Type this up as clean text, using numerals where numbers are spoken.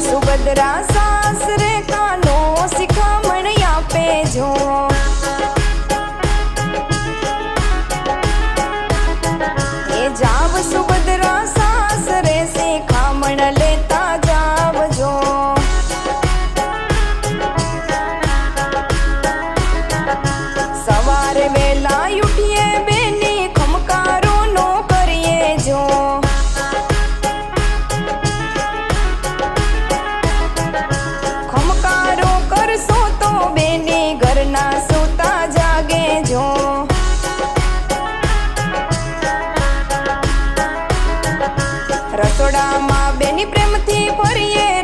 સુભદ્રા સાસરે કાનો શિખામણ આપે જો એ જાવ સુભદ્રા સાસરે શિખામણ લેતા જાવજો સવારે વેલા ઉઠીએ બેની ખમકારો નો કરીએ જો ખમકારો કરશો તો બેની ઘરના સૂતા જાગે જો રસોડામાં બેની પ્રેમથી ફરીએ